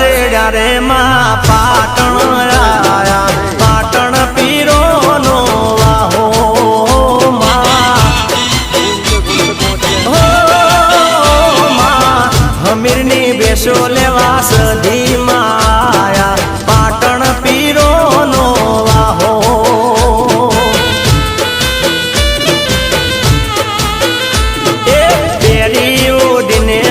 વસેડ્યા રે માં પાટણ આયા પાટણ પીરો નો વાહો માં હમીરની બેસો લેવા સધી